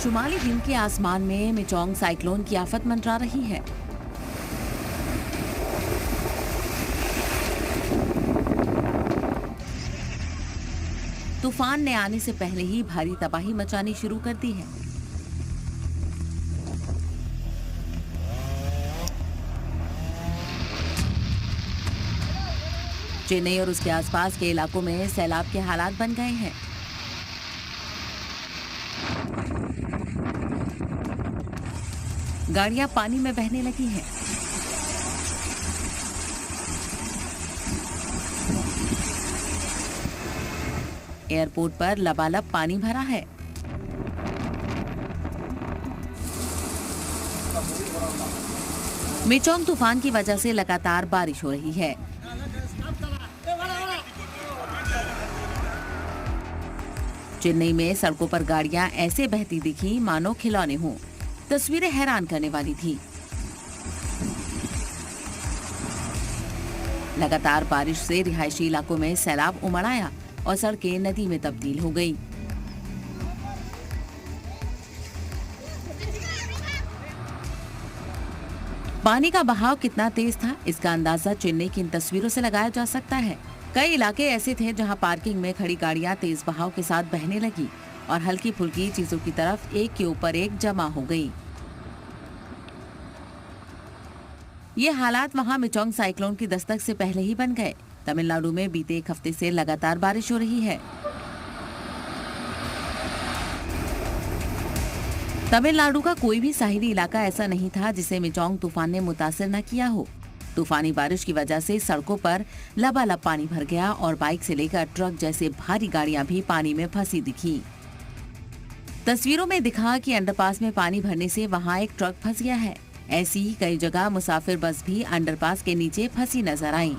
शुमाली हिंद के आसमान में मिचोंग साइक्लोन की आफत मंडरा रही है। तूफान ने आने से पहले ही भारी तबाही मचानी शुरू कर दी है। चेन्नई और उसके आसपास के इलाकों में सैलाब के हालात बन गए हैं। गाड़ियां पानी में बहने लगी हैं। एयरपोर्ट पर लबालब पानी भरा है। मिचोंग तूफान की वजह से लगातार बारिश हो रही है। चेन्नई में सड़कों पर गाड़ियां ऐसे बहती दिखी मानो खिलौने हों। तस्वीरें हैरान करने वाली थी। लगातार बारिश से रिहायशी इलाकों में सैलाब उमड़ आया और सड़कें नदी में तब्दील हो गई। पानी का बहाव कितना तेज था, इसका अंदाजा चेन्नई की इन तस्वीरों से लगाया जा सकता है। कई इलाके ऐसे थे जहां पार्किंग में खड़ी गाड़ियां तेज बहाव के साथ बहने लगी और हल्की फुल्की चीजों की तरफ एक के ऊपर एक जमा हो गई। ये हालात वहां मिचोंग साइक्लोन की दस्तक से पहले ही बन गए। तमिलनाडु में बीते एक हफ्ते से लगातार बारिश हो रही है। तमिलनाडु का कोई भी साहिली इलाका ऐसा नहीं था जिसे मिचोंग तूफान ने मुतासिर न किया हो। तूफानी बारिश की वजह से सड़कों पर लबालब पानी भर गया और बाइक से लेकर ट्रक जैसे भारी गाड़ियां भी पानी में फंसी दिखी। तस्वीरों में दिखा कि अंडरपास में पानी भरने से वहां एक ट्रक फंस गया है। ऐसी ही कई जगह मुसाफिर बस भी अंडरपास के नीचे फंसी नजर आई।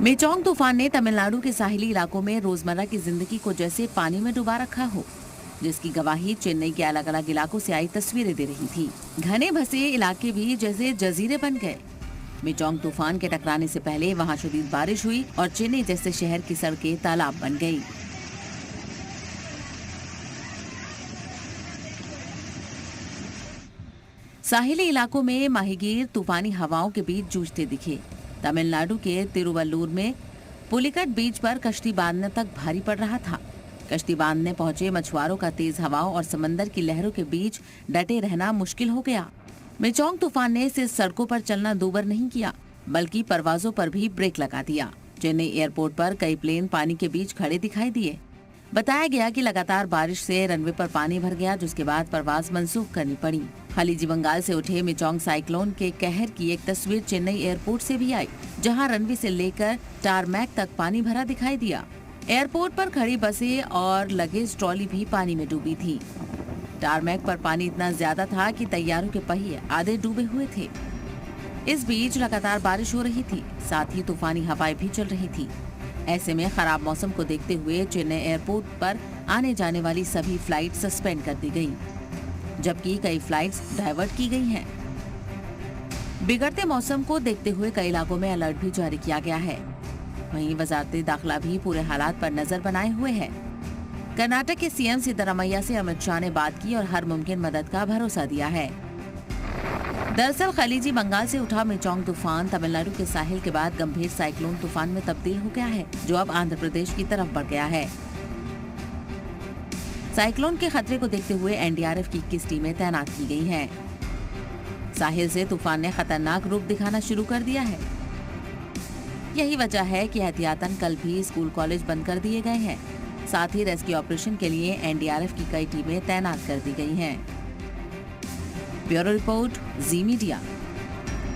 मिचोंग तूफान ने तमिलनाडु के साहिली इलाकों में रोजमर्रा की जिंदगी को जैसे पानी में डुबा रखा हो, जिसकी गवाही चेन्नई के अलग अलग इलाकों से आई तस्वीरें दे रही थी। घने भसे इलाके भी जैसे जजीरे बन गए। मिचोंग तूफान के टकराने से पहले वहां शदीद बारिश हुई और चेन्नई जैसे शहर की सड़कें तालाब बन गई। साहिली इलाकों में माहीगीर तूफानी हवाओं के बीच जूझते दिखे। तमिलनाडु के तिरुवल्लुर में पुलिकट बीच पर कश्ती बांधने तक भारी पड़ रहा था। कश्ती बांधने पहुंचे मछुआरों का तेज हवाओं और समंदर की लहरों के बीच डटे रहना मुश्किल हो गया। मिचोंग तूफान ने सिर्फ सड़कों पर चलना दूभर नहीं किया, बल्कि परवाजों पर भी ब्रेक लगा दिया। चेन्नई एयरपोर्ट पर कई प्लेन पानी के बीच खड़े दिखाई दिए। बताया गया कि लगातार बारिश से रनवे पर पानी भर गया, जिसके बाद परवाज मंसूख करनी पड़ी। खलीजी बंगाल से उठे मिचोंग साइक्लोन के कहर की एक तस्वीर चेन्नई एयरपोर्ट से भी आई, जहां रनवे से लेकर टारमैक तक पानी भरा दिखाई दिया। एयरपोर्ट पर खड़ी बसें और लगेज ट्रॉली भी पानी में डूबी थी। टारमैक पर पानी इतना ज्यादा था कि तैयारों के पहिए आधे डूबे हुए थे। इस बीच लगातार बारिश हो रही थी, साथ ही तूफानी हवाएं भी चल रही थी। ऐसे में खराब मौसम को देखते हुए चेन्नई एयरपोर्ट पर आने जाने वाली सभी फ्लाइट सस्पेंड कर दी गई, जबकि कई फ्लाइट्स डाइवर्ट की गई हैं। बिगड़ते मौसम को देखते हुए कई इलाकों में अलर्ट भी जारी किया गया है। वहीं वजारत दाखिला भी पूरे हालात पर नजर बनाए हुए है। कर्नाटक के सीएम सिद्धरामैया से अमित शाह ने बात की और हर मुमकिन मदद का भरोसा दिया है। दरअसल खलीजी बंगाल से उठा मिचोंग तूफान तमिलनाडु के साहिल के बाद गंभीर साइक्लोन तूफान में तब्दील हो गया है, जो अब आंध्र प्रदेश की तरफ बढ़ गया है। साइक्लोन के खतरे को देखते हुए एनडीआरएफ की 21 टीमें तैनात की गई हैं। साहिल से तूफान ने खतरनाक रूप दिखाना शुरू कर दिया है। यही वजह है कि एहतियातन कल भी स्कूल कॉलेज बंद कर दिए गए हैं। साथ ही रेस्क्यू ऑपरेशन के लिए एनडीआरएफ की कई टीमें तैनात कर दी गई हैं। ब्यूरो रिपोर्ट, जी मीडिया।